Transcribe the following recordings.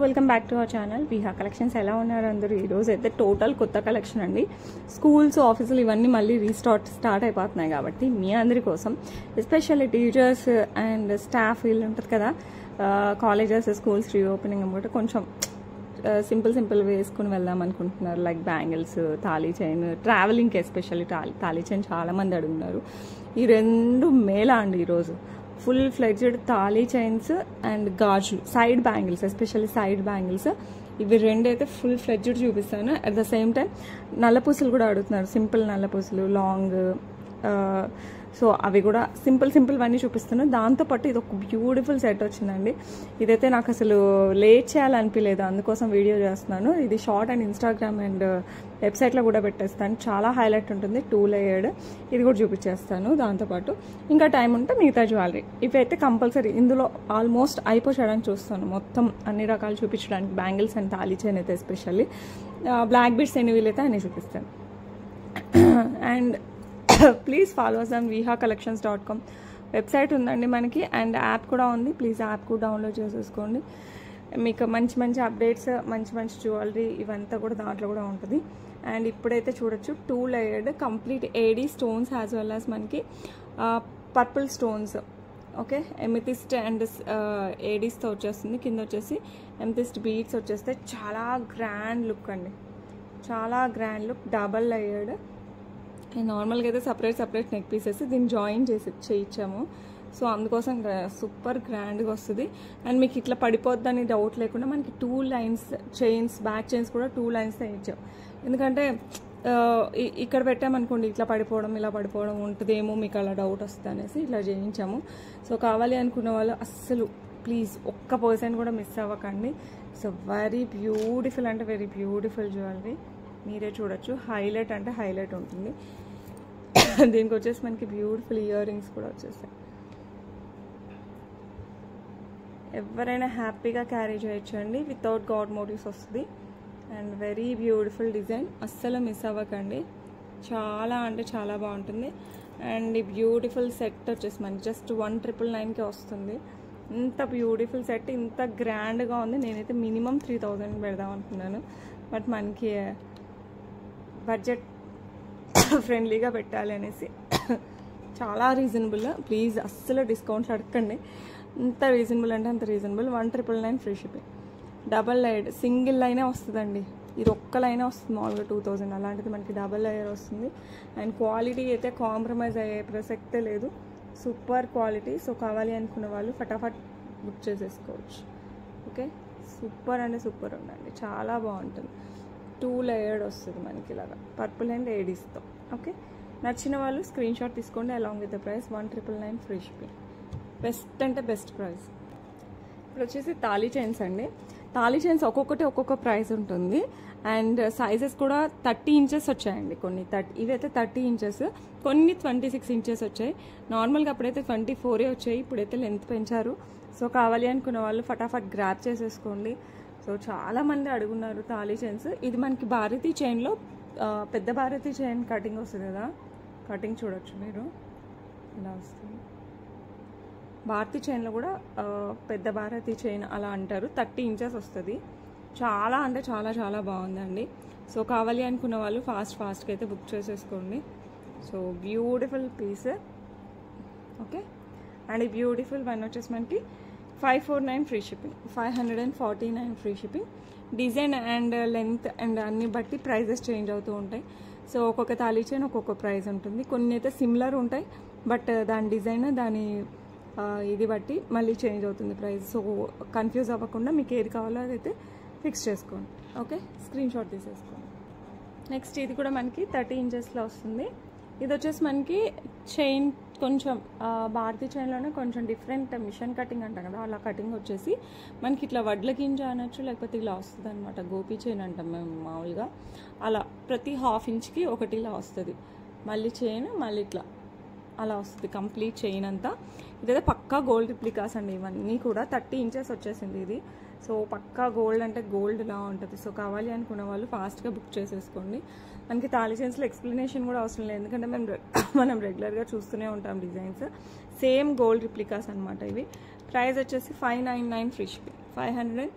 Welcome back to our channel Viha collections. ఎలా ఉన్నారు అందరూ? ఈరోజు అయితే టోటల్ కొత్త కలెక్షన్ అండి. స్కూల్స్, ఆఫీసులు ఇవన్నీ మళ్ళీ స్టార్ట్ అయిపోతున్నాయి కాబట్టి మీ అందరి కోసం ఎస్పెషల్లీ టీచర్స్ అండ్ స్టాఫ్ వీళ్ళు ఉంటుంది కదా, కాలేజెస్ స్కూల్స్ రీఓపెనింగ్ అన్నమాట, కొంచెం సింపుల్ వేసుకుని వెళ్దాం అనుకుంటున్నారు. లైక్ బ్యాంగిల్స్, తాళీ చైన్, ట్రావెలింగ్కి ఎస్పెషల్లీ తాళీ చైన్ చాలామంది అడుగున్నారు. ఈ రెండు మేళా అండి ఈరోజు. ఫుల్ ఫ్లెడ్జ్డ్ తాళీ చైన్స్ అండ్ గాజులు, side bangles, especially side bangles, ఇవి రెండైతే ఫుల్ ఫ్లెడ్జ్డ్ చూపిస్తాను. అట్ ద సేమ్ టైం నల్లపూసలు కూడా అడుగుతున్నారు, సింపుల్ నల్లపూసలు, లాంగ్. సో అవి కూడా సింపుల్ అన్నీ చూపిస్తున్నాను. దాంతోపాటు ఇది ఒక బ్యూటిఫుల్ సెట్ వచ్చిందండి. ఇదైతే నాకు అసలు లేట్ చేయాలనిపించలేదు, అందుకోసం వీడియో చేస్తున్నాను. ఇది షార్ట్ అండ్ ఇన్స్టాగ్రామ్ అండ్ వెబ్సైట్లో కూడా పెట్టేస్తాను. చాలా హైలైట్ ఉంటుంది, 2 లేయర్డ్. ఇది కూడా చూపించేస్తాను. దాంతోపాటు ఇంకా టైం ఉంటే మిగతా జ్యువెలరీ ఇవైతే కంపల్సరీ ఇందులో ఆల్మోస్ట్ అయిపోయడానికి చూస్తాను. మొత్తం అన్ని రకాలు చూపించడానికి, బ్యాంగిల్స్ అండ్ తాళీ చైన్ అయితే ఎస్పెషల్లీ, బ్లాక్ బీడ్స్ ఎన్ని వీలైతే అన్ని చూపిస్తాను. And please follow us on vihacollections.com website ఉందండి మనకి, అండ్ యాప్ కూడా ఉంది. ప్లీజ్ యాప్ కూడా డౌన్లోడ్ చేసేసుకోండి. మీకు మంచి అప్డేట్స్, మంచి జ్యువెలరీ ఇవంతా కూడా దాంట్లో కూడా ఉంటుంది. అండ్ ఇప్పుడైతే చూడొచ్చు 2 layered complete AD stones as well as మనకి purple stones. Okay, amethyst and ఏడీస్తో వచ్చేస్తుంది. కింద వచ్చేసి ఎమితిస్ట్ బీడ్స్ వచ్చేస్తే చాలా గ్రాండ్ లుక్ అండి, చాలా గ్రాండ్ లుక్. Double layered. నార్మల్గా అయితే సపరేట్ నెక్ పీసెస్ దీన్ని జాయిన్ చేయించాము. సో అందుకోసం సూపర్ గ్రాండ్గా వస్తుంది. అండ్ మీకు ఇట్లా పడిపోద్దని డౌట్ లేకుండా మనకి 2 లైన్స్ చైన్స్, బ్యాక్ చైన్స్ కూడా 2 లైన్స్తో ఇచ్చాం. ఎందుకంటే ఇక్కడ పెట్టామనుకోండి ఇట్లా పడిపోవడం, ఇలా పడిపోవడం ఉంటుందేమో, మీకు అలా డౌట్ వస్తుంది అనేసి ఇట్లా చేయించాము. సో కావాలి అనుకున్న వాళ్ళు అస్సలు ప్లీజ్ ఒక్క పర్సెంట్ కూడా మిస్ అవ్వకండి. సో వెరీ బ్యూటిఫుల్ అంటే వెరీ బ్యూటిఫుల్ జ్యువెలరీ. మీరే చూడొచ్చు, హైలైట్ అంటే హైలైట్ ఉంటుంది. దీనికి వచ్చేసి మనకి బ్యూటిఫుల్ ఇయర్ రింగ్స్ కూడా వచ్చేస్తాయి. ఎవరైనా హ్యాపీగా క్యారీ చేయొచ్చు అండి, వితౌట్ గాడ్ మోటివ్స్ వస్తుంది. అండ్ వెరీ బ్యూటిఫుల్ డిజైన్, అస్సలు మిస్ అవ్వకండి. చాలా అంటే చాలా బాగుంటుంది. అండ్ ఈ బ్యూటిఫుల్ సెట్ వచ్చేసి మనకి జస్ట్ 1999కే వస్తుంది. ఇంత బ్యూటిఫుల్ సెట్, ఇంత గ్రాండ్గా ఉంది. నేనైతే మినిమం 3000 పెడదాం అనుకున్నాను, బట్ మనకి బడ్జెట్ ఫ్రెండ్లీగా పెట్టాలి అనేసి చాలా రీజనబుల్. ప్లీజ్ అస్సలు డిస్కౌంట్స్ అడగండి, ఇంత రీజనబుల్ అంటే అంత reasonable. 1999 free shipping. Double layered, single లైనే వస్తుందండి. ఇది ఒక్క లైనే వస్తుంది మామూలుగా 2000, అలాంటిది మనకి డబల్ లేయర్ వస్తుంది. అండ్ క్వాలిటీ అయితే కాంప్రమైజ్ అయ్యే ప్రసక్తే లేదు, సూపర్ క్వాలిటీ. సో కావాలి అనుకున్న వాళ్ళు ఫటాఫట్ బుక్ చేసేసుకోవచ్చు. ఓకే, సూపర్ అంటే సూపర్ ఉందండి, చాలా బాగుంటుంది. 2 లేయర్డ్ వస్తుంది మనకి ఇలాగా, పర్పుల్ అండ్ ఏడీస్తో. ఓకే, నచ్చిన వాళ్ళు స్క్రీన్ షాట్ తీసుకోండి along with the price. 1999 free shipping. Best అంటే బెస్ట్ ప్రైస్. ఇప్పుడు వచ్చేసి తాళీ చైన్స్ అండి. తాళీ చైన్స్ ఒక్కొక్కటి ఒక్కొక్క ప్రైస్ ఉంటుంది. అండ్ సైజెస్ కూడా 30 ఇంచెస్ వచ్చాయండి. కొన్ని ఇవైతే 30 ఇంచెస్, కొన్ని 26 ఇంచెస్ వచ్చాయి. నార్మల్గా అప్పుడైతే 24 వచ్చాయి, ఇప్పుడైతే లెంత్ పెంచారు. సో కావాలి అనుకున్న వాళ్ళు ఫటాఫట్ గ్రాప్ చేసేసుకోండి. సో చాలామంది అడుగున్నారు తాళీ చైన్స్. ఇది మనకి భారతీ చైన్లో పెద్ద భారతీ చైన్ కటింగ్ వస్తుంది కదా, కటింగ్ చూడొచ్చు మీరు, ఇలా వస్తుంది. భారతీ చైన్లో కూడా పెద్ద భారతీ చైన్ అలా అంటారు. 30 ఇంచెస్ వస్తుంది. చాలా అంటే చాలా బాగుందండి. సో కావాలి అనుకున్న వాళ్ళు ఫాస్ట్గా అయితే బుక్ చేసేసుకోండి. So beautiful piece. Okay, and ఈ బ్యూటిఫుల్ వన్ వచ్చేసి మనకి 549 free shipping, 549 free shipping. Design and length and అన్ని బట్టి ప్రైజెస్ చేంజ్ అవుతూ ఉంటాయి. సో ఒక్కొక్క తాళీ చైన్ ఒక్కొక్క ప్రైస్ ఉంటుంది. కొన్ని అయితే సిమిలర్ ఉంటాయి, బట్ దాని డిజైన్, దాని ఇది బట్టి మళ్ళీ చేంజ్ అవుతుంది ప్రైస్. సో కన్ఫ్యూజ్ అవ్వకుండా మీకు ఏది కావాలో అదైతే ఫిక్స్ చేసుకోండి. ఓకే, స్క్రీన్ షాట్ తీసేసుకోండి. నెక్స్ట్ ఇది కూడా మనకి 30 ఇంచెస్లో వస్తుంది. ఇది వచ్చేసి మనకి చైన్ కొంచెం భారతీ చైన్లోనే కొంచెం డిఫరెంట్ మిషన్ కటింగ్ అంటాం కదా, అలా కటింగ్ వచ్చేసి మనకి ఇట్లా వడ్ల గింజ అనొచ్చు, లేకపోతే ఇలా వస్తుంది అనమాట. గోపీ చైన్ అంటాం మేము మామూలుగా. అలా ప్రతి ½ ఇంచ్కి ఒకటి ఇలా వస్తుంది. మళ్ళీ చైన్ మళ్ళీ ఇట్లా అలా వస్తుంది కంప్లీట్ చైన్ అంతా. ఇదైతే పక్కా గోల్డ్ రిప్లికాస్ అండి. ఇవన్నీ కూడా 30 ఇంచెస్ వచ్చేసింది ఇది. సో పక్కా గోల్డ్ అంటే గోల్డ్ లా ఉంటుంది. సో కావాలి అనుకున్న వాళ్ళు ఫాస్ట్గా బుక్ చేసేసుకోండి. మనకి తాళీ చైన్స్లో ఎక్స్ప్లెనేషన్ కూడా అవసరం లేదు, ఎందుకంటే మనం రెగ్యులర్గా చూస్తూనే ఉంటాం డిజైన్స్. సేమ్ గోల్డ్ రిప్లికాస్ అనమాట ఇవి. ప్రైస్ వచ్చేసి 599 free shipping, 599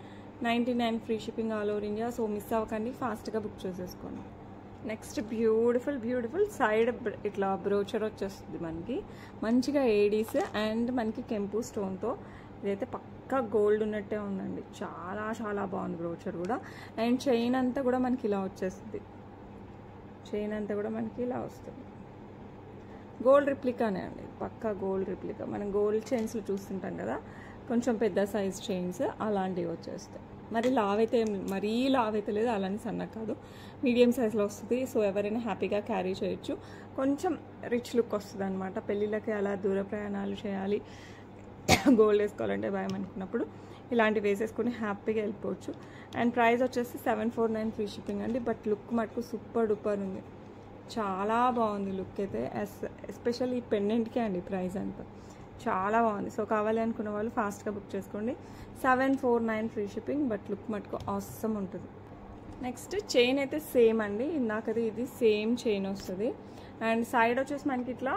$99 free shipping all over India. So miss అవ్వకండి, ఫాస్ట్గా బుక్ చేసేసుకోండి. నెక్స్ట్ బ్యూటిఫుల్ సైడ్ ఇట్లా బ్రోచర్ వచ్చేస్తుంది మనకి, మంచిగా ఏడీస్ అండ్ మనకి కెంపు స్టోన్తో. ఇదైతే పక్కా గోల్డ్ ఉన్నట్టే ఉందండి, చాలా చాలా బాగుంది బ్రోచర్ కూడా. అండ్ చైన్ అంతా కూడా మనకి ఇలా వచ్చేస్తుంది, చైన్ అంతా కూడా మనకి ఇలా వస్తుంది. గోల్డ్ రిప్లికానే అండి, పక్కా గోల్డ్ రిప్లికా. మనం గోల్డ్ చైన్స్లో చూస్తుంటాం కదా, కొంచెం పెద్ద సైజ్ చైన్స్ అలాంటివి వచ్చేస్తాయి. మరి మరీ లావ్ అయితే లేదు, అలానే సన్నగా కాదు, మీడియం సైజ్లో వస్తుంది. సో ఎవరైనా హ్యాపీగా క్యారీ చేయొచ్చు, కొంచెం రిచ్ లుక్ వస్తుంది అనమాట. పెళ్ళిళ్ళకి అలా దూర ప్రయాణాలు చేయాలి, గోల్డ్ వేసుకోవాలంటే భయం అనుకున్నప్పుడు ఇలాంటివి వేసేసుకొని హ్యాపీగా వెళ్ళిపోవచ్చు. అండ్ ప్రైస్ వచ్చేసి $749 ఫ్రీ షిప్పింగ్ అండి. బట్ లుక్ మటుకు సూపర్ డూపర్ ఉంది, చాలా బాగుంది లుక్ అయితే. ఎస్పెషల్లీ ఈ పెండెంట్కే అండి ప్రైస్ అంతా, చాలా బాగుంది. సో కావాలి అనుకున్న వాళ్ళు ఫాస్ట్గా బుక్ చేసుకోండి. $749 ఫ్రీ షిప్పింగ్, బట్ లుక్ మటుకు ఆసమ్ ఉంటుంది. నెక్స్ట్ చైన్ అయితే సేమ్ అండి, ఇందాకది ఇది సేమ్ చైన్ వస్తుంది. అండ్ సైడ్ వచ్చేసి మనకి ఇట్లా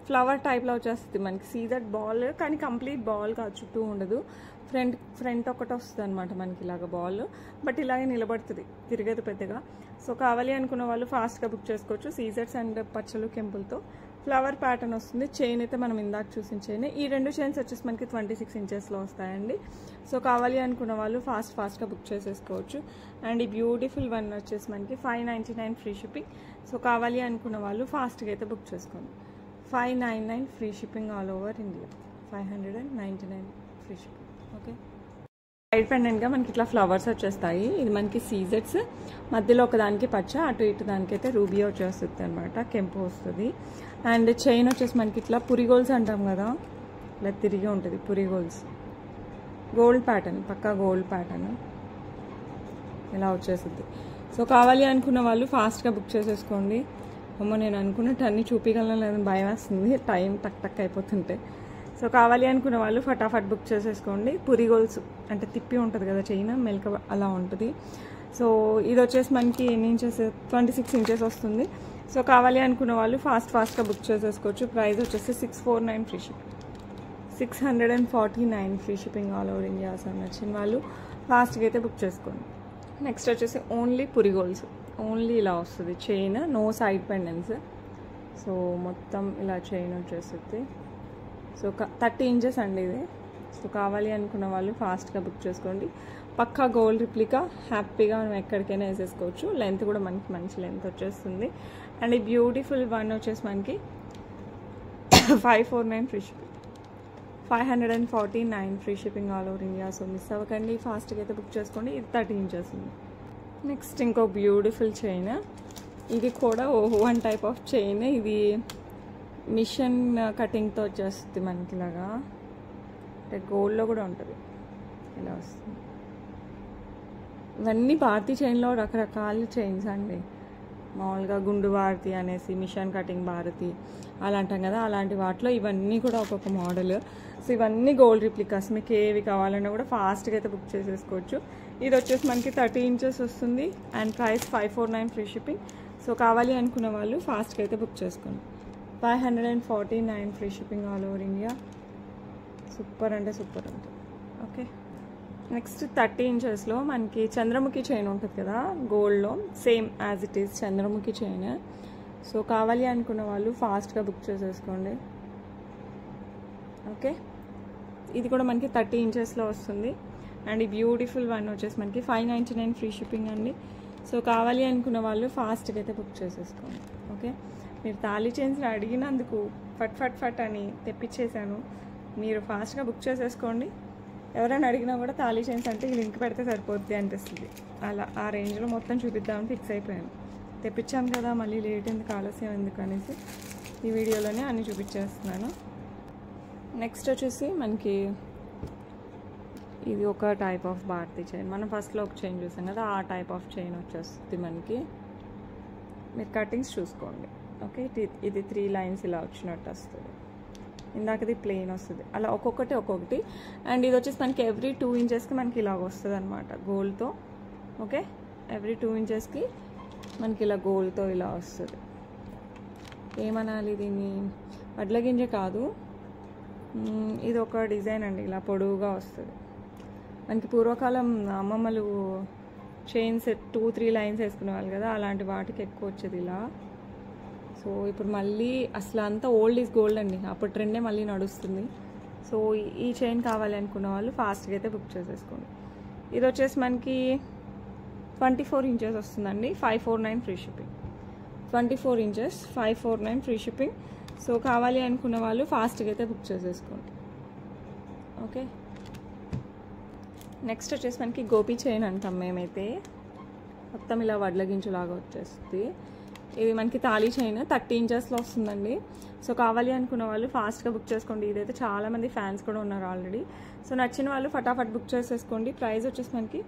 ఫ్లవర్ టైప్లో వచ్చేస్తుంది మనకి, సీజర్ బాల్, కానీ కంప్లీట్ బాల్ కాదు, చుట్టూ ఉండదు. ఫ్రంట్ ఒకటి వస్తుంది అనమాట మనకి ఇలాగ బాల్, బట్ ఇలాగే నిలబడుతుంది, తిరగదు పెద్దగా. సో కావాలి అనుకున్న వాళ్ళు ఫాస్ట్గా బుక్ చేసుకోవచ్చు. సీజర్స్ అండ్ పచ్చలు కెంపులతో ఫ్లవర్ ప్యాటర్న్ వస్తుంది. చైన్ అయితే మనం ఇందాక చూసిన చైన్. ఈ రెండు చైన్స్ వచ్చేసి మనకి 26 ఇంచెస్లో వస్తాయండి. సో కావాలి అనుకున్న వాళ్ళు ఫాస్ట్గా బుక్ చేసేసుకోవచ్చు. అండ్ ఈ బ్యూటిఫుల్ వన్ వచ్చేసి మనకి $599 ఫ్రీ షిప్పింగ్. సో కావాలి అనుకున్న వాళ్ళు ఫాస్ట్గా అయితే బుక్ చేసుకోండి. $599 free shipping all over India, $599 free shipping. Okay, side పెండెంట్గా మనకి ఇట్లా ఫ్లవర్స్ వచ్చేస్తాయి. ఇది మనకి సీజెట్స్, మధ్యలో ఒకదానికి పచ్చ, అటు ఇటు దానికైతే రూబీ వచ్చేస్తుంది అనమాట, కెంపు వస్తుంది. అండ్ చైన్ వచ్చేసి మనకి ఇట్లా పురిగోల్స్ అంటాం కదా, ఇలా తిరిగి ఉంటుంది పురిగోల్స్. గోల్డ్ ప్యాటర్న్, పక్కా గోల్డ్ ప్యాటర్న్ ఇలా వచ్చేస్తుంది. సో కావాలి అనుకున్న వాళ్ళు ఫాస్ట్గా బుక్ చేసేసుకోండి. అమ్మో నేను అనుకున్నట్టు అన్నీ చూపించగలను లేదని భయం వేస్తుంది, టైం టక్ అయిపోతుంటే. సో కావాలి అనుకున్న వాళ్ళు ఫటాఫట్ బుక్ చేసేసుకోండి. పురిగోల్స్ అంటే తిప్పి ఉంటుంది కదా చైన్, మెల్క అలా ఉంటుంది. సో ఇది వచ్చేసి మనకి ఎన్ని ఇంచెస్, 26 ఇంచెస్ వస్తుంది. సో కావాలి అనుకున్న వాళ్ళు ఫాస్ట్గా బుక్ చేసేసుకోవచ్చు. ప్రైస్ వచ్చేసి $649 free shipping, $649 free shipping all over India. So నచ్చిన వాళ్ళు ఫాస్ట్గా అయితే బుక్ చేసుకోండి. నెక్స్ట్ వచ్చేసి ఓన్లీ పురిగోల్స్, ఓన్లీ ఇలా వస్తుంది chain, no side pendants. So మొత్తం ఇలా చైన్ వచ్చేస్తుంది. సో 30 ఇంచెస్ అండి ఇది. సో కావాలి అనుకున్న వాళ్ళు ఫాస్ట్గా బుక్ చేసుకోండి. పక్కా గోల్డ్ రిప్లికా, హ్యాపీగా మనం ఎక్కడికైనా వేసేసుకోవచ్చు. లెంత్ కూడా మనకి మంచి లెంత్ వచ్చేస్తుంది. అండ్ ఈ బ్యూటిఫుల్ వన్ వచ్చేసి మనకి $549 free shipping, $549 free shipping all over India. So miss అవ్వకండి, ఫాస్ట్గా అయితే బుక్ చేసుకోండి. ఇది 30 ఇంచెస్ ఉంది. నెక్స్ట్ ఇంకో బ్యూటిఫుల్ చైన్, ఇది కూడా వన్ టైప్ ఆఫ్ చైన్. ఇది మిషన్ కటింగ్తో వచ్చేస్తుంది మనకి ఇలాగా, అంటే గోల్డ్లో కూడా ఉంటుంది, ఇలా వస్తుంది. ఇవన్నీ భారతీ చైన్లో రకరకాల చైన్స్ అండి. మామూలుగా గుండు భారతి అనేసి, మిషన్ కటింగ్ భారతి అలా అంటాం కదా, అలాంటి వాటిలో ఇవన్నీ కూడా ఒక్కొక్క మోడల్. సో ఇవన్నీ గోల్డ్ రిప్లికాస్, మీకు ఏవి కావాలన్నా కూడా ఫాస్ట్గా అయితే బుక్ చేసేసుకోవచ్చు. ఇది వచ్చేసి మనకి 30 ఇంచెస్ వస్తుంది. And price $549 free shipping. So కావాలి అనుకున్న వాళ్ళు ఫాస్ట్గా అయితే బుక్ చేసుకోండి. $549 free shipping all over India. Super అంటే సూపర్ ఉంటుంది. ఓకే, నెక్స్ట్ 30 ఇంచెస్లో మనకి చంద్రముఖి చైన్ ఉంటుంది కదా గోల్డ్లో, same as it is Chandramukhi chain. So కావాలి అనుకున్న వాళ్ళు ఫాస్ట్గా బుక్ చేసేసుకోండి. ఓకే, ఇది కూడా మనకి 30 ఇంచెస్లో వస్తుంది. అండ్ ఈ బ్యూటిఫుల్ వన్ వచ్చేసి మనకి $599 ఫ్రీ షిప్పింగ్ అండి. సో కావాలి అనుకున్న వాళ్ళు ఫాస్ట్గా అయితే బుక్ చేసేసుకోండి. ఓకే, మీరు తాళీ చైన్స్ అడిగినందుకు ఫట్ అని తెప్పించేశాను. మీరు ఫాస్ట్గా బుక్ చేసేసుకోండి. ఎవరైనా అడిగినా కూడా తాళీ చైన్స్ అంటే ఈ లింక్ పెడితే సరిపోద్ది అనిపిస్తుంది. అలా ఆ రేంజ్లో మొత్తం చూపిద్దామని ఫిక్స్ అయిపోయాను. తెప్పించాను కదా, మళ్ళీ లేట్ ఎందుకు, ఆలస్యం ఎందుకు అనేసి ఈ వీడియోలోనే అన్నీ చూపించేస్తున్నాను. నెక్స్ట్ వచ్చేసి మనకి ఇది ఒక టైప్ ఆఫ్ భారతీ చైన్. మనం ఫస్ట్లో ఒక చైన్ చూసాం కదా, ఆ టైప్ ఆఫ్ చైన్ వచ్చేస్తుంది మనకి. మీరు కటింగ్స్ చూసుకోండి. ఓకే, ఇది 3 లైన్స్ ఇలా వచ్చినట్టు వస్తుంది. ఇందాకది ప్లెయిన్ వస్తుంది, అలా ఒక్కొక్కటి. అండ్ ఇది వచ్చేసి మనకి ఎవ్రీ 2 ఇంచెస్కి మనకి ఇలాగ వస్తుంది అనమాట గోల్డ్తో. ఓకే, ఎవ్రీ 2 ఇంచెస్కి మనకి ఇలా గోల్డ్తో ఇలా వస్తుంది. ఏమనాలి దీన్ని, వడ్లగింజ కాదు, ఇది ఒక డిజైన్ అండి, ఇలా పొడవుగా వస్తుంది. మనకి పూర్వకాలం అమ్మమ్మలు చైన్స్ 2-3 లైన్స్ వేసుకునేవాళ్ళు కదా, అలాంటి వాటికి ఎక్కువ వచ్చేది ఇలా. సో ఇప్పుడు మళ్ళీ అసలు అంతా ఓల్డ్ ఈజ్ గోల్డ్ అండి, అప్పుడు ట్రెండే మళ్ళీ నడుస్తుంది. సో ఈ చైన్ కావాలి అనుకున్న వాళ్ళు ఫాస్ట్గా అయితే బుక్ చేసేసుకోండి. ఇది వచ్చేసి మనకి 24 ఇంచెస్ వస్తుందండి, 549 free shipping. 24 inches 549 free shipping. So కావాలి అనుకున్న వాళ్ళు ఫాస్ట్గా అయితే బుక్ చేసేసుకోండి. ఓకే, నెక్స్ట్ వచ్చేసి మనకి గోపి చైన్ అంటాం మేమైతే. మొత్తం ఇలా వడ్లగించులాగా వచ్చేస్తుంది. ఇది మనకి తాళీ చైన్ 30 ఇంచెస్లో వస్తుందండి. సో కావాలి అనుకున్న వాళ్ళు ఫాస్ట్గా బుక్ చేసుకోండి. ఇదైతే చాలామంది ఫ్యాన్స్ కూడా ఉన్నారు ఆల్రెడీ. సో నచ్చిన వాళ్ళు ఫటాఫట్ బుక్ చేసేసుకోండి. ప్రైస్ వచ్చేసి మనకి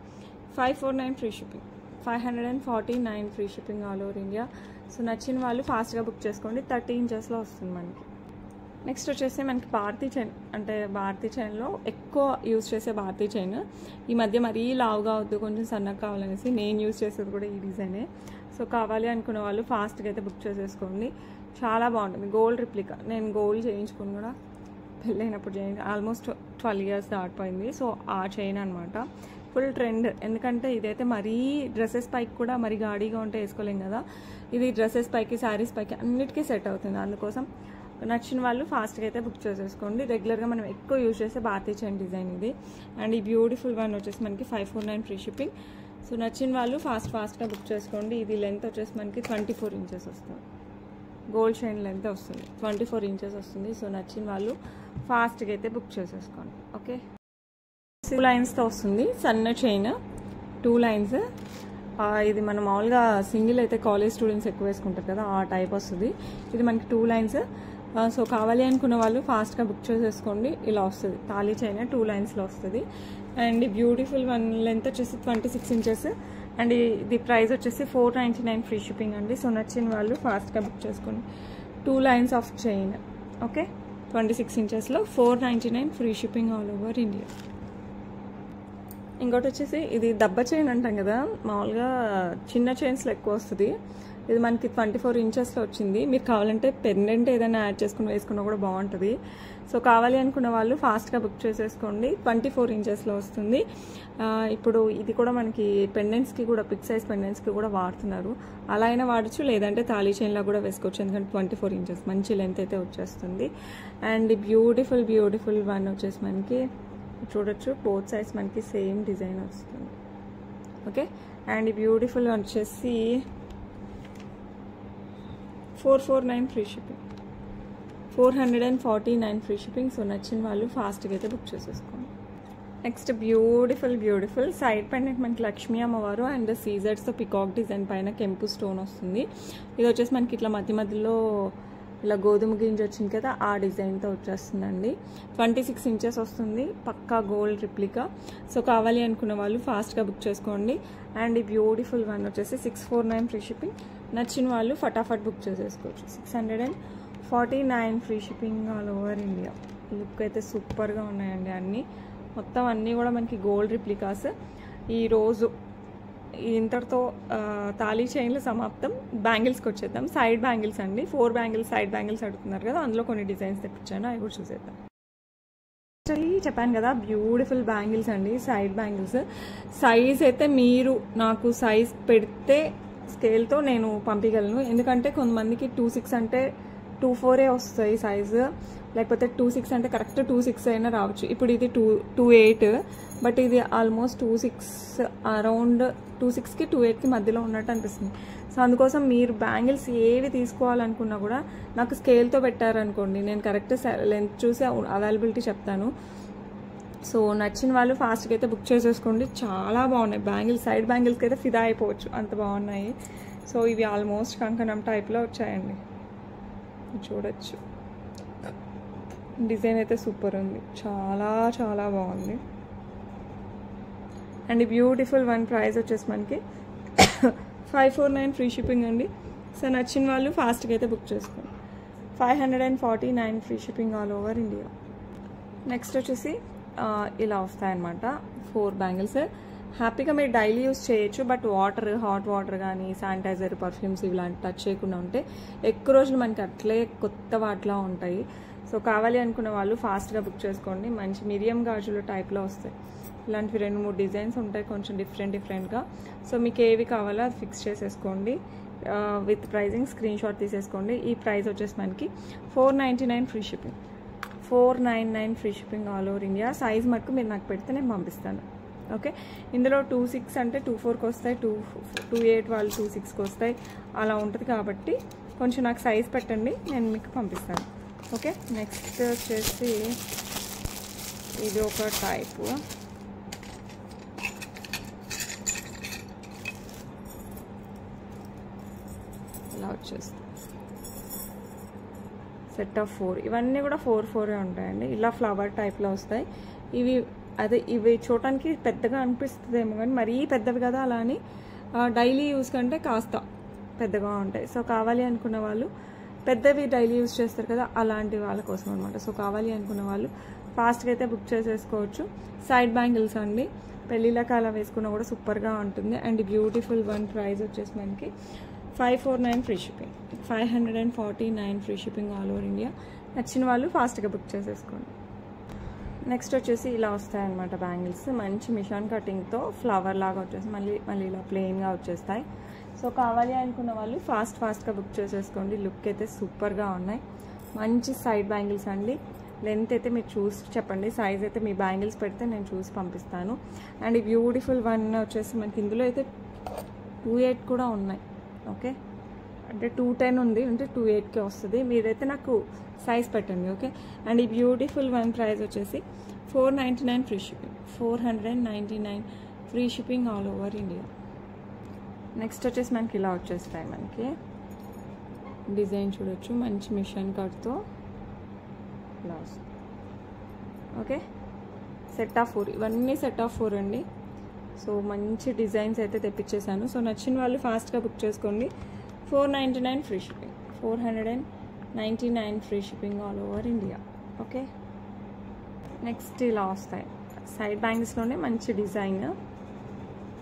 549 free shipping, 549 free shipping all over India. So నచ్చిన వాళ్ళు ఫాస్ట్గా బుక్ చేసుకోండి. 30 ఇంచెస్లో వస్తుంది మనకి. నెక్స్ట్ వచ్చేసి మనకి భారతీ చైన్, అంటే భారతీ చైన్లో ఎక్కువ యూజ్ చేసే భారతీ చైన్. ఈ మధ్య మరీ లావుగా వద్దు, కొంచెం సన్నగా కావాలనేసి నేను యూజ్ చేసేది కూడా ఈ డిజైనే. సో కావాలి అనుకున్న వాళ్ళు ఫాస్ట్గా అయితే బుక్ చేసేసుకోండి. చాలా బాగుంటుంది. గోల్డ్ రిప్లికా, నేను గోల్డ్ చేయించుకుని కూడా పెళ్ళైనప్పుడు చేయించి ఆల్మోస్ట్ 12 ఇయర్స్ దాటిపోయింది. సో ఆ చైన్ అనమాట, ఫుల్ ట్రెండ్. ఎందుకంటే ఇదైతే మరీ డ్రెస్సెస్ పైకి కూడా మరీ గాడీగా ఉంటే వేసుకోలేం కదా, ఇది డ్రెస్సెస్ పైకి శారీస్ పైకి అన్నిటికీ సెట్ అవుతుంది. అందుకోసం నచ్చిన వాళ్ళు ఫాస్ట్గా అయితే బుక్ చేసేసుకోండి. రెగ్యులర్గా మనం ఎక్కువ యూజ్ చేసే భారతీ చైన్ డిజైన్ ఇది. అండ్ ఈ బ్యూటిఫుల్ వన్ వచ్చేసి మనకి 549 ఫ్రీ షిప్పింగ్. సో నచ్చిన వాళ్ళు ఫాస్ట్గా బుక్ చేసుకోండి. ఇది లెంత్ వచ్చేసి మనకి 24 ఇంచెస్ వస్తుంది. గోల్డ్ చైన్ లెంత్ వస్తుంది, 24 ఇంచెస్ వస్తుంది. సో నచ్చిన వాళ్ళు ఫాస్ట్గా అయితే బుక్ చేసేసుకోండి. ఓకే, 2 లైన్స్తో వస్తుంది సన్న చైన్, 2 లైన్స్. ఇది మనం మామూలుగా సింగిల్ అయితే కాలేజ్ స్టూడెంట్స్ ఎక్కువ వేసుకుంటారు కదా, ఆ టైప్ వస్తుంది. ఇది మనకి 2 లైన్స్. సో కావాలి అనుకున్న వాళ్ళు ఫాస్ట్గా బుక్ చేసేసుకోండి. ఇలా వస్తుంది తాళీ చైన్, 2 లైన్స్లో వస్తుంది. అండ్ ఈ బ్యూటిఫుల్ వన్ లెంత్ వచ్చేసి 26 ఇంచెస్. అండ్ ఇది ప్రైస్ వచ్చేసి 499 ఫ్రీ షిప్పింగ్ అండి. సో నచ్చిన వాళ్ళు ఫాస్ట్గా బుక్ చేసుకోండి. 2 lines of chain. Okay, 26 ఇంచెస్లో 499 free shipping all over India. ఇంకోటి వచ్చేసి ఇది దబ్బ చైన్ అంటాం కదా, మామూలుగా చిన్న చైన్స్లో ఎక్కువ వస్తుంది. ఇది మనకి 24 ఇంచెస్లో వచ్చింది. మీరు కావాలంటే పెండెంట్ ఏదైనా యాడ్ చేసుకుని వేసుకున్నా కూడా బాగుంటుంది. సో కావాలి అనుకున్న వాళ్ళు ఫాస్ట్గా బుక్ చేసేసుకోండి. 24 ఇంచెస్లో వస్తుంది. ఇప్పుడు ఇది కూడా మనకి పెండెంట్స్కి కూడా, బిగ్ సైజ్ పెండెంట్స్కి కూడా వాడుతున్నారు. అలా అయినా వాడచ్చు, లేదంటే తాళీ చైన్లా కూడా వేసుకోవచ్చు. ఎందుకంటే 24 ఇంచెస్ మంచి లెంత్ అయితే వచ్చేస్తుంది. అండ్ బ్యూటిఫుల్ వన్ వచ్చేసి మనకి చూడొచ్చు, బోత్ సైడ్స్ మనకి సేమ్ డిజైన్ వస్తుంది. ఓకే, అండ్ ఈ బ్యూటిఫుల్ వచ్చేసి 449 free shipping, 449 free shipping. So నచ్చిన వాళ్ళు ఫాస్ట్గా అయితే బుక్ చేసేసుకోండి. నెక్స్ట్ బ్యూటిఫుల్ సైడ్ పెండెంట్ మనకి లక్ష్మీ అమ్మవారు అండ్ సీజర్స్తో పికాక్ డిజైన్ పైన కెంపు స్టోన్ వస్తుంది. ఇది వచ్చేసి మనకి ఇట్లా మధ్యలో ఇలా గోధుమ గింజ వచ్చింది కదా, ఆ డిజైన్తో వచ్చేస్తుందండి. 26 ఇంచెస్ వస్తుంది, పక్కా గోల్డ్ రిప్లికా. సో కావాలి అనుకున్న వాళ్ళు ఫాస్ట్గా బుక్ చేసుకోండి. అండ్ ఈ బ్యూటిఫుల్ వన్ వచ్చేసి 649 ఫ్రీ షిప్పింగ్. నచ్చిన వాళ్ళు ఫటాఫట్ బుక్ చేసేసుకోవచ్చు. 649 free shipping all over India. Look అయితే సూపర్గా ఉన్నాయండి అన్నీ. మొత్తం అన్నీ కూడా మనకి గోల్డ్ రిప్లికాస్. ఈరోజు ఇంతటితో తాళీ చైన్లు సమాప్తం. బ్యాంగిల్స్కి వచ్చేద్దాం. సైడ్ బ్యాంగిల్స్ అండి, 4 బ్యాంగిల్స్ సైడ్ బ్యాంగిల్స్ అడుగుతున్నారు కదా, అందులో కొన్ని డిజైన్స్ తెప్పించాను, అవి కూడా చూసేద్దాం. యాక్చువల్లీ చెప్పాను కదా, బ్యూటిఫుల్ బ్యాంగిల్స్ అండి, సైడ్ బ్యాంగిల్స్. సైజ్ అయితే మీరు నాకు సైజ్ పెడితే స్కేల్తో నేను పంపించగలను. ఎందుకంటే కొంతమందికి 26 అంటే 24 వస్తాయి సైజు, లేకపోతే 26 అంటే కరెక్ట్ 26 అయినా రావచ్చు. ఇప్పుడు ఇది 28, బట్ ఇది ఆల్మోస్ట్ 26, అరౌండ్ 26కి 28కి మధ్యలో ఉన్నట్టు అనిపిస్తుంది. సో అందుకోసం మీరు బ్యాంగిల్స్ ఏవి తీసుకోవాలనుకున్నా కూడా నాకు స్కేల్తో పెట్టారనుకోండి, నేను కరెక్ట్ లెంత్ చూసి అవైలబిలిటీ చెప్తాను. సో నచ్చిన వాళ్ళు ఫాస్ట్గా అయితే బుక్ చేసేసుకోండి. చాలా బాగున్నాయి బ్యాంగిల్స్, సైడ్ బ్యాంగిల్స్కి అయితే ఫిదా అయిపోవచ్చు, అంత బాగున్నాయి. సో ఇవి ఆల్మోస్ట్ కంకణం టైప్లో వచ్చాయండి, చూడొచ్చు. డిజైన్ అయితే సూపర్ ఉంది, చాలా బాగుంది. అండ్ బ్యూటిఫుల్ వన్ ప్రైస్ వచ్చేసి మనకి 549 ఫ్రీ షిప్పింగ్ అండి. సో నచ్చిన వాళ్ళు ఫాస్ట్గా అయితే బుక్ చేసుకోండి. 549 free shipping all over India. Next వచ్చేసి ఇలా వస్తాయన్నమాట 4 బ్యాంగిల్స్. హ్యాపీగా మీరు డైలీ యూస్ చేయొచ్చు, బట్ హాట్ వాటర్ కానీ శానిటైజర్, పర్ఫ్యూమ్స్ ఇలాంటి టచ్ చేయకుండా ఉంటే ఎక్కువ రోజులు మనకి అట్లే కొత్త వాటిలా ఉంటాయి. సో కావాలి అనుకున్న వాళ్ళు ఫాస్ట్గా బుక్ చేసుకోండి. మంచి మిరియం గాజుల టైప్లో వస్తాయి. ఇలాంటివి 2-3 డిజైన్స్ ఉంటాయి కొంచెం డిఫరెంట్గా. సో మీకు ఏవి కావాలో అది ఫిక్స్ చేసేసుకోండి. విత్ ప్రైజింగ్ స్క్రీన్ షాట్ తీసేసుకోండి. ఈ ప్రైస్ వచ్చేసి మనకి 499 free shipping. 499 free shipping all over India. Size మటుకు మీరు నాకు పెడితే నేను పంపిస్తాను. ఓకే, ఇందులో 26 అంటే 24కి వస్తాయి, 28 వాళ్ళు 26కి వస్తాయి, అలా ఉంటుంది. కాబట్టి కొంచెం నాకు సైజ్ పెట్టండి, నేను మీకు పంపిస్తాను. ఓకే, నెక్స్ట్ వచ్చేసి ఇది ఒక టైపు. ఇలా వచ్చేస్తుంది సెట్ ఆఫ్ 4. ఇవన్నీ కూడా 4 ఉంటాయండి. ఇలా ఫ్లవర్ టైప్లో వస్తాయి. ఇవి చూడటానికి పెద్దగా అనిపిస్తుందేమో కానీ మరీ పెద్దవి కదా, అలా అని డైలీ యూస్ కంటే కాస్త పెద్దగా ఉంటాయి. సో కావాలి అనుకున్న వాళ్ళు పెద్దవి డైలీ యూస్ చేస్తారు కదా, అలాంటి వాళ్ళ కోసం అనమాట. సో కావాలి అనుకున్న వాళ్ళు ఫాస్ట్గా అయితే బుక్ చేసేసుకోవచ్చు. సైడ్ బ్యాంగిల్స్ అండి, పెళ్ళిళ్ళకి అలా వేసుకున్నా కూడా సూపర్గా ఉంటుంది. అండ్ బ్యూటిఫుల్ వన్ ప్రైస్ వచ్చేసి మనకి 549 free shipping. 549 free shipping all over India. నచ్చిన వాళ్ళు ఫాస్ట్గా బుక్ చేసేసుకోండి. నెక్స్ట్ వచ్చేసి ఇలా వస్తాయన్నమాట బ్యాంగిల్స్. మంచి మిషన్ కటింగ్తో ఫ్లవర్ లాగా వచ్చేసి మళ్ళీ ఇలా ప్లెయిన్గా వచ్చేస్తాయి. సో కావాలి అనుకున్న వాళ్ళు ఫాస్ట్గా బుక్ చేసేసుకోండి. లుక్ అయితే సూపర్గా ఉన్నాయి. మంచి సైడ్ బ్యాంగిల్స్ అండి. లెంత్ అయితే మీరు చూసి చెప్పండి, సైజ్ అయితే మీ బ్యాంగిల్స్ పెడితే నేను చూసి పంపిస్తాను. అండ్ ఈ బ్యూటిఫుల్ వన్ వచ్చేసి మనకి ఇందులో అయితే 28 కూడా ఉన్నాయి. ఓకే, అంటే 210 ఉంది, అంటే 28కే వస్తుంది. మీరైతే నాకు సైజ్ పెట్టండి. ఓకే, అండ్ ఈ బ్యూటిఫుల్ వన్ ప్రైస్ వచ్చేసి 499 free shipping. 499 free shipping all over India. Next వచ్చేసి మనకి ఇలా వచ్చేస్తాయి. మనకి డిజైన్ చూడొచ్చు, మంచి మిషన్ కట్తో ఇలా వస్తుంది. Okay, set of 4. ఇవన్నీ సెట్ ఆఫ్ 4 అండి. సో మంచి డిజైన్స్ అయితే తెప్పించేసాను. సో నచ్చిన వాళ్ళు ఫాస్ట్గా బుక్ చేసుకోండి. 499 free shipping. 499 free shipping all over India. Okay, next ఇలా వస్తాయి సైడ్ బ్యాంగిల్స్లోనే మంచి డిజైన్.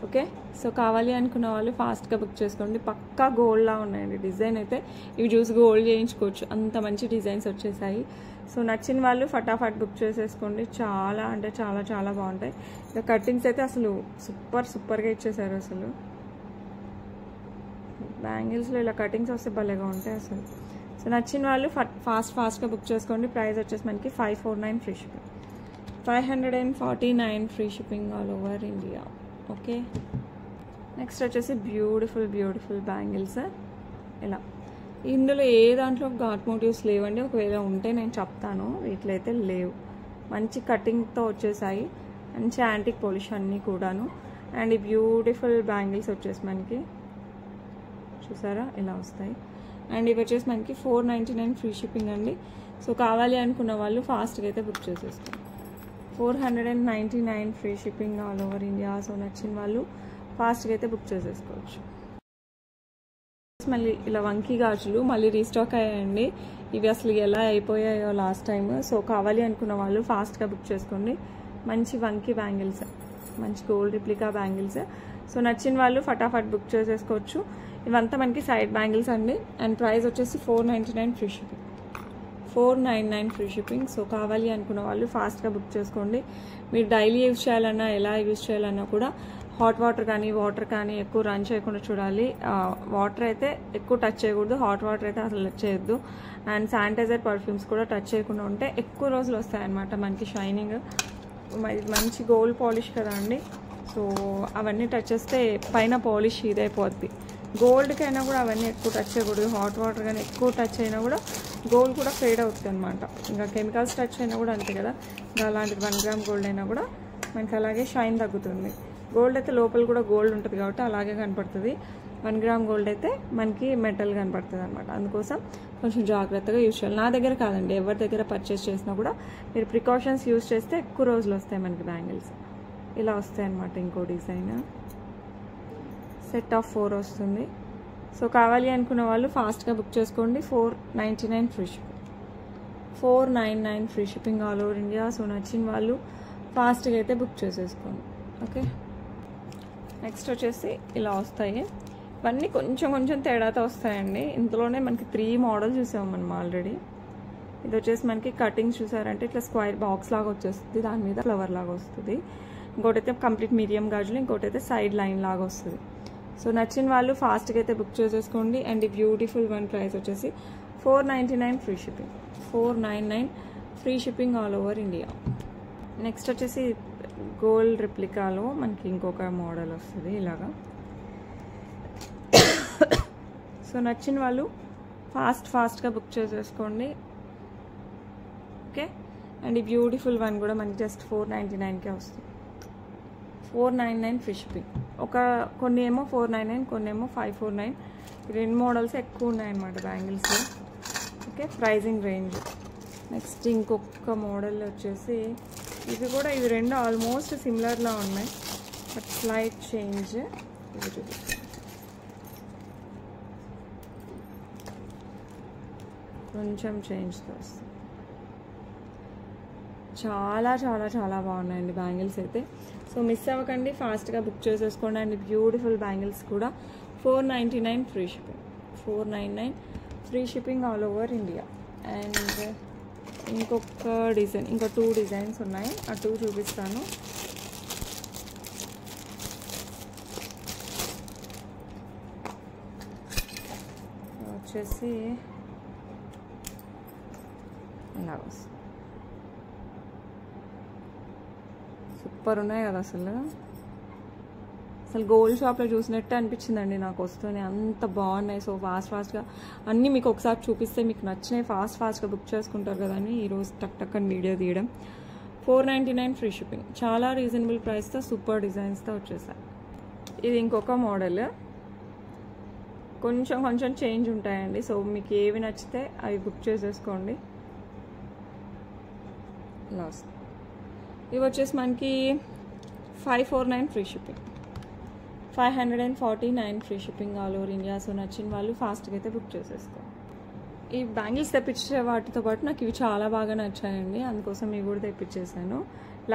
ఓకే, సో కావాలి అనుకున్న వాళ్ళు ఫాస్ట్గా బుక్ చేసుకోండి. పక్కా గోల్డ్లా ఉన్నాయండి డిజైన్ అయితే. ఇవి చూసి గోల్డ్ చేయించుకోవచ్చు, అంత మంచి డిజైన్స్ వచ్చేసాయి. సో నచ్చిన వాళ్ళు ఫటాఫట్ బుక్ చేసేసుకోండి. చాలా అంటే చాలా బాగుంటాయి. ఇక కటింగ్స్ అయితే అసలు సూపర్గా ఇచ్చేసారు. అసలు బ్యాంగిల్స్లో ఇలా కటింగ్స్ వస్తే భలేగా ఉంటాయి అసలు. సో నచ్చిన వాళ్ళు ఫాస్ట్గా బుక్ చేసుకోండి. ప్రైస్ వచ్చేసి మనకి 549 free shipping. 549 free shipping all over India. Okay, next వచ్చేసి బ్యూటిఫుల్ బ్యాంగిల్స్. ఇలా ఇందులో ఏ దాంట్లో ఘాట్ మోటివ్స్ లేవండి. ఒకవేళ ఉంటే నేను చెప్తాను, వీటిలో అయితే లేవు. మంచి కటింగ్తో వచ్చేసాయి, మంచి యాంటిక్ పాలిష్ అన్నీ కూడాను. అండ్ ఈ బ్యూటిఫుల్ బ్యాంగిల్స్ వచ్చేసి మనకి చూసారా ఇలా వస్తాయి. అండ్ ఇవి వచ్చేసి మనకి 499 ఫ్రీ షిప్పింగ్ అండి. సో కావాలి అనుకున్న వాళ్ళు ఫాస్ట్గా అయితే బుక్ చేసేసుకోండి. 499 free shipping all over India. So నచ్చిన వాళ్ళు ఫాస్ట్గా అయితే బుక్ చేసేసుకోవచ్చు. మళ్ళీ ఇలా వంకీ గాజులు మళ్ళీ రీస్టాక్ అయ్యాయండి. ఇవి అసలు ఎలా అయిపోయాయో లాస్ట్ టైం. సో కావాలి అనుకున్న వాళ్ళు ఫాస్ట్గా బుక్ చేసుకోండి. మంచి వంకీ బ్యాంగిల్స్, మంచి గోల్డ్ రిప్లికా బ్యాంగిల్స్. సో నచ్చిన వాళ్ళు ఫటాఫట్ బుక్ చేసేసుకోవచ్చు. ఇవంతా మనకి సైడ్ బ్యాంగిల్స్ అండి. అండ్ ప్రైస్ వచ్చేసి 499 free shipping. 499 free shipping. So కావాలి అనుకున్న వాళ్ళు ఫాస్ట్గా బుక్ చేసుకోండి. మీరు డైలీ యూజ్ చేయాలన్నా ఎలా యూజ్ చేయాలన్నా కూడా హాట్ వాటర్ కానీ ఎక్కువ రన్ చేయకుండా చూడాలి. వాటర్ అయితే ఎక్కువ టచ్ చేయకూడదు, హాట్ వాటర్ అయితే అసలు చేయొద్దు. అండ్ శానిటైజర్ పర్ఫ్యూమ్స్ కూడా టచ్ చేయకుండా ఉంటే ఎక్కువ రోజులు వస్తాయన్నమాట మనకి షైనింగ్. మంచి గోల్డ్ పాలిష్ కదా అండి. సో అవన్నీ టచ్ చేస్తే పైన పాలిష్ ఇదైపోద్ది. గోల్డ్కైనా కూడా అవన్నీ ఎక్కువ టచ్ చేయకూడదు. హాట్ వాటర్ కానీ ఎక్కువ టచ్ అయినా కూడా గోల్డ్ కూడా ఫేడ్ అవుతుంది అనమాట. ఇంకా కెమికల్స్ టచ్ అయినా కూడా అంతే కదా. ఇంకా అలాంటిది 1 గ్రామ్ గోల్డ్ అయినా కూడా మనకి అలాగే షైన్ తగ్గుతుంది. గోల్డ్ అయితే లోపల కూడా గోల్డ్ ఉంటుంది కాబట్టి అలాగే కనపడుతుంది. 1 గ్రామ్ గోల్డ్ అయితే మనకి మెటల్ కనపడుతుంది అనమాట. అందుకోసం కొంచెం జాగ్రత్తగా యూజ్ చేయాలి. నా దగ్గర కాదండి, ఎవరి దగ్గర పర్చేస్ చేసినా కూడా మీరు ప్రికాషన్స్ యూజ్ చేస్తే ఎక్కువ రోజులు వస్తాయి మనకి బ్యాంగిల్స్. ఇలా వస్తాయి అనమాట. ఇంకో డిజైన్ సెట్ ఆఫ్ 4 వస్తుంది. సో కావాలి అనుకున్న వాళ్ళు ఫాస్ట్గా బుక్ చేసుకోండి. 499 free shipping. 499 free shipping all over India. So నచ్చిన వాళ్ళు ఫాస్ట్గా అయితే బుక్ చేసేసుకోండి. ఓకే, నెక్స్ట్ వచ్చేసి ఇలా వస్తాయి. ఇవన్నీ కొంచెం తేడాతో వస్తాయండి. ఇందులోనే మనకి 3 మోడల్ చూసాము మనం ఆల్రెడీ. ఇది వచ్చేసి మనకి కటింగ్స్ చూసారంటే ఇట్లా స్క్వైర్ బాక్స్ లాగా వచ్చేస్తుంది, దాని మీద ఫ్లవర్ లాగా వస్తుంది. ఇంకోటి అయితే కంప్లీట్ మీడియం గాజులు, ఇంకోటి అయితే సైడ్ లైన్ లాగా వస్తుంది. సో నచ్చిన వాళ్ళు ఫాస్ట్గా అయితే బుక్ చేసేసుకోండి. అండ్ ఈ బ్యూటిఫుల్ వన్ ప్రైస్ వచ్చేసి $499 free shipping. $499 free shipping all over India. Next వచ్చేసి గోల్డ్ రిప్లికాలో మనకి ఇంకొక మోడల్ వస్తుంది ఇలాగా. సో నచ్చిన వాళ్ళు ఫాస్ట్గా బుక్ చేసేసుకోండి. ఓకే. అండ్ ఈ బ్యూటిఫుల్ వన్ కూడా మనకి జస్ట్ $499కే వస్తుంది. $499 ఫ్రీ షిప్పింగ్. కొన్ని ఏమో $499, కొన్ని ఏమో $549. ఈ రెండు మోడల్స్ ఎక్కువ ఉన్నాయన్నమాట bangles. Okay, pricing range. Next ఇంకొక మోడల్ వచ్చేసి ఇవి రెండు ఆల్మోస్ట్ సిమిలర్లా ఉన్నాయి, బట్ స్లైట్ చేంజ్. ఇవి చూపిస్తాను, కొంచెం చేంజ్తో వస్తుంది. చాలా చాలా చాలా బాగున్నాయండి బ్యాంగిల్స్ అయితే. సో మిస్ అవ్వకండి, ఫాస్ట్గా బుక్ చేసేసుకోండి. అండ్ బ్యూటిఫుల్ బ్యాంగిల్స్ కూడా $499 free shipping. $499 free shipping all over India. And ఇంకొక డిజైన్, ఇంకా 2 డిజైన్స్ ఉన్నాయి, ఆ 2 చూపిస్తాను. వచ్చేసి ఇలా వస్తుంది, సూపర్ ఉన్నాయి కదా అసలు గోల్డ్ షాప్లో చూసినట్టే అనిపించిందండి నాకు వస్తూనే, అంత బాగున్నాయి. సో ఫాస్ట్గా అన్నీ మీకు ఒకసారి చూపిస్తే మీకు నచ్చినాయి, ఫాస్ట్గా బుక్ చేసుకుంటారు కదా అని ఈరోజు టక్ అని వీడియో తీయడం. $499 ఫ్రీ షిప్పింగ్. చాలా రీజనబుల్ ప్రైస్తో సూపర్ డిజైన్స్తో వచ్చేసాయి. ఇది ఇంకొక మోడల్, కొంచెం చేంజ్ ఉంటాయండి. సో మీకు ఏవి నచ్చితే అవి బుక్ చేసేసుకోండి. లాస్ట్ ఇవి వచ్చేసి మనకి $549 free shipping. $549 free shipping all over India. So నచ్చిన వాళ్ళు ఫాస్ట్గా అయితే బుక్ చేసేసుకోండి. ఈ బ్యాంగిల్స్ తెప్పించే వాటితో పాటు నాకు ఇవి చాలా బాగా నచ్చాయండి, అందుకోసం ఇవి కూడా తెప్పించేసాను.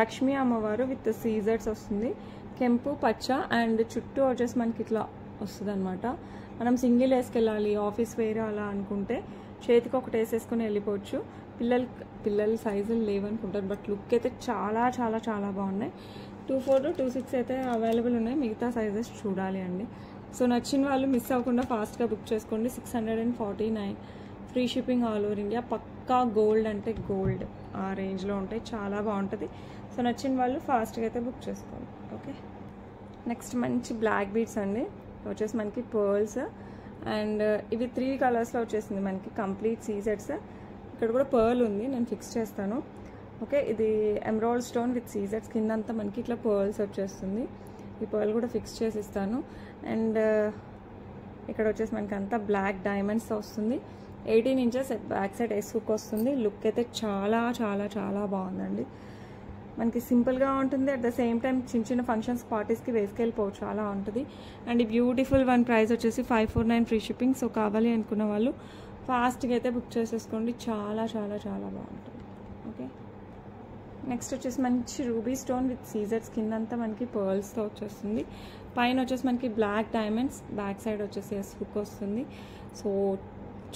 లక్ష్మీ అమ్మవారు విత్ సీజర్స్ వస్తుంది, కెంపు పచ్చ, అండ్ చుట్టూ వచ్చేసి మనకి ఇట్లా వస్తుంది అనమాట. మనం సింగిల్ వేసుకెళ్ళాలి ఆఫీస్ వేరే అలా అనుకుంటే చేతికి ఒకటి వేసేసుకుని వెళ్ళిపోవచ్చు. పిల్లల సైజులు లేవనుకుంటారు, బట్ లుక్ అయితే చాలా చాలా చాలా బాగున్నాయి. 24 to 26 అయితే అవైలబుల్ ఉన్నాయి, మిగతా సైజెస్ చూడాలి అండి. సో నచ్చిన వాళ్ళు మిస్ అవ్వకుండా ఫాస్ట్గా బుక్ చేసుకోండి. $649 free shipping all over India. పక్కా గోల్డ్ అంటే గోల్డ్ ఆ రేంజ్లో ఉంటాయి, చాలా బాగుంటుంది. సో నచ్చిన వాళ్ళు ఫాస్ట్గా అయితే బుక్ చేసుకోండి. ఓకే. నెక్స్ట్ మంచి బ్లాక్ బీడ్స్ అండి, వచ్చేసి మనకి పర్ల్స్. అండ్ ఇవి 3 కలర్స్లో వచ్చేసింది మనకి కంప్లీట్ సీజెట్స్. ఇక్కడ కూడా పర్ల్ ఉంది, నేను ఫిక్స్ చేస్తాను. ఓకే, ఇది ఎమరాల్డ్ స్టోన్ విత్ సీజెట్స్, కిందంతా మనకి ఇట్లా పర్ల్స్ వచ్చేస్తుంది. ఈ పర్ల్ కూడా ఫిక్స్ చేసి ఇస్తాను. అండ్ ఇక్కడ వచ్చేసి మనకి అంతా బ్లాక్ డైమండ్స్ వస్తుంది. 18 inches back side S hook వస్తుంది. లుక్ అయితే చాలా చాలా చాలా బాగుందండి. మనకి సింపుల్గా ఉంటుంది, అట్ ద సేమ్ టైం చిన్న ఫంక్షన్స్ పార్టీస్కి వేసుకెళ్ళిపోవచ్చు అలా ఉంటుంది. అండ్ ఈ బ్యూటిఫుల్ వన్ ప్రైస్ వచ్చేసి $549 ఫ్రీ షిప్పింగ్. సో కావాలి అనుకున్న వాళ్ళు ఫాస్ట్గా అయితే బుక్ చేసేసుకోండి, చాలా చాలా చాలా బాగుంటుంది. ఓకే. నెక్స్ట్ వచ్చేసి మంచి రూబీ స్టోన్ విత్ సీజర్స్, కిందంతా మనకి పర్ల్స్తో వచ్చేస్తుంది. పైన వచ్చేసి మనకి బ్లాక్ డైమండ్స్, బ్యాక్ సైడ్ వచ్చేసి ఎస్ హుక్ వస్తుంది. సో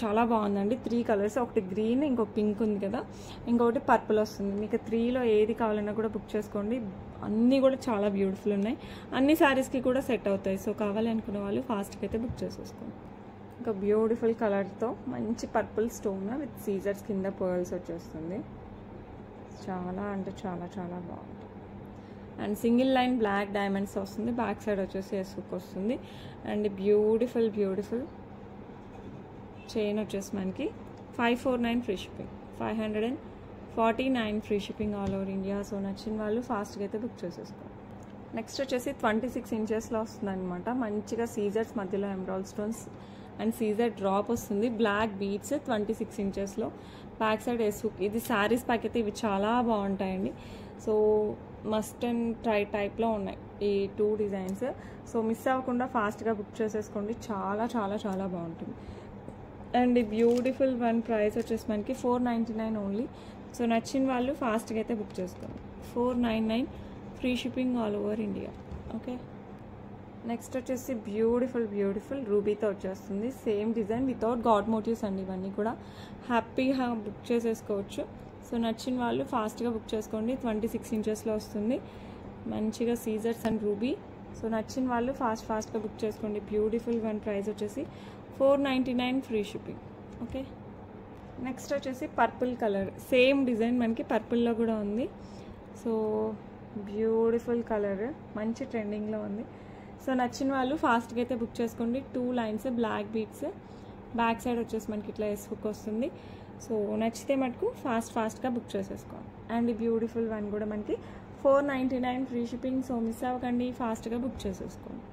చాలా బాగుందండి. 3 కలర్స్, ఒకటి గ్రీన్, ఇంకొక పింక్ ఉంది కదా, ఇంకొకటి పర్పుల్ వస్తుంది. మీకు 3లో ఏది కావాలన్నా కూడా బుక్ చేసుకోండి. అన్నీ కూడా చాలా బ్యూటిఫుల్ ఉన్నాయి, అన్ని శారీస్కి కూడా సెట్ అవుతాయి. సో కావాలి అనుకున్న వాళ్ళు ఫాస్ట్గా అయితే బుక్ చేసేసుకోండి. ఇంకా బ్యూటిఫుల్ కలర్తో మంచి పర్పుల్ స్టోన్ విత్ సీజర్స్, కింద పర్ల్స్ వచ్చేస్తుంది. చాలా అంటే చాలా చాలా బాగుంటుంది. And single line black diamonds వస్తుంది, బ్యాక్ సైడ్ వచ్చేసి ఎస్ హుక్ వస్తుంది. అండ్ బ్యూటిఫుల్ చైన్ వచ్చేసి మనకి $549 free shipping. $549 free shipping all over India. So నచ్చిన వాళ్ళు ఫాస్ట్గా అయితే బుక్ చేసేసుకోండి. నెక్స్ట్ వచ్చేసి 26 ఇంచెస్లో వస్తుంది అనమాట. మంచిగా సీజర్స్ మధ్యలో ఎమరాల్డ్ స్టోన్స్ అండ్ సీజర్ డ్రాప్ వస్తుంది. బ్లాక్ బీడ్స్ 26 ఇంచెస్లో, బ్యాక్ సైడ్ ఎస్ హుక్. ఇది శారీస్ ప్యాక్ అయితే ఇవి చాలా బాగుంటాయండి. సో మస్ట్ అండ్ ట్రై టైప్లో ఉన్నాయి ఈ 2 డిజైన్స్. సో మిస్ అవ్వకుండా ఫాస్ట్గా బుక్ చేసేసుకోండి, చాలా చాలా చాలా బాగుంటుంది. అండ్ ఈ బ్యూటిఫుల్ వన్ ప్రైస్ వచ్చేసి మనకి $499 ఓన్లీ. సో నచ్చిన వాళ్ళు ఫాస్ట్గా అయితే బుక్ చేసుకోండి. $499 free shipping all over India. Okay. Next వచ్చేసి బ్యూటిఫుల్ రూబీతో వచ్చేస్తుంది. Same design without god motifs అండి. ఇవన్నీ కూడా హ్యాపీగా బుక్ చేసేసుకోవచ్చు. సో నచ్చిన వాళ్ళు ఫాస్ట్గా బుక్ చేసుకోండి. 26 ఇంచెస్లో వస్తుంది. మంచిగా సీజర్స్ అండ్ రూబీ. సో నచ్చిన వాళ్ళు ఫాస్ట్గా బుక్ చేసుకోండి. Beautiful one. ప్రైస్ వచ్చేసి 499 ఫ్రీ షిప్పింగ్. ఓకే, నెక్స్ట్ వచ్చేసి పర్పుల్ కలర్. సేమ్ డిజైన్ మనకి పర్పుల్లో కూడా ఉంది. సో బ్యూటిఫుల్ కలర్, మంచి ట్రెండింగ్లో ఉంది. సో నచ్చిన వాళ్ళు ఫాస్ట్గా అయితే బుక్ చేసుకోండి. 2 lines black beads, back side వచ్చేసి మనకి ఇట్లా ఎస్ హుక్ వస్తుంది. సో నచ్చితే మటుకు ఫాస్ట్గా బుక్ చేసేసుకోండి. అండ్ ఈ బ్యూటిఫుల్ వన్ కూడా మనకి 499 ఫ్రీ షిప్పింగ్. సో మిస్ అవ్వకండి, ఫాస్ట్గా బుక్ చేసేసుకోండి.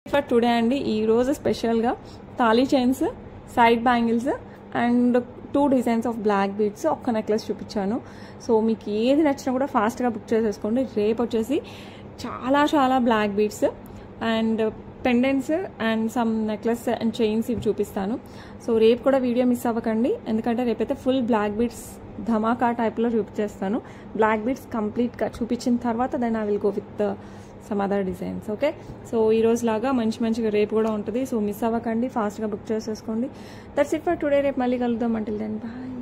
ఫర్ టుడే అండి, ఈరోజు స్పెషల్గా తాళీ chains, side bangles and 2 designs of black beads, ఒక్క నెక్లెస్ చూపించాను. సో మీకు ఏది నచ్చినా కూడా ఫాస్ట్గా బుక్ చేసేసుకోండి. రేపు వచ్చేసి చాలా black beads and pendants and some necklace and chains ఇవి చూపిస్తాను. సో రేపు కూడా వీడియో మిస్ అవ్వకండి, ఎందుకంటే రేపైతే ఫుల్ బ్లాక్ బీడ్స్ ధమాకా టైప్లో చూపించేస్తాను. బ్లాక్ బీడ్స్ కంప్లీట్గా చూపించిన తర్వాత then I will go with some other designs. Okay, so ఈరోజు లాగా మంచిగా రేపు కూడా ఉంటుంది. సో మిస్ అవ్వకండి, ఫాస్ట్గా బుక్ చేసేసుకోండి. That's it for today. రేపు మళ్ళీ కలుద్దాం. Until then bye.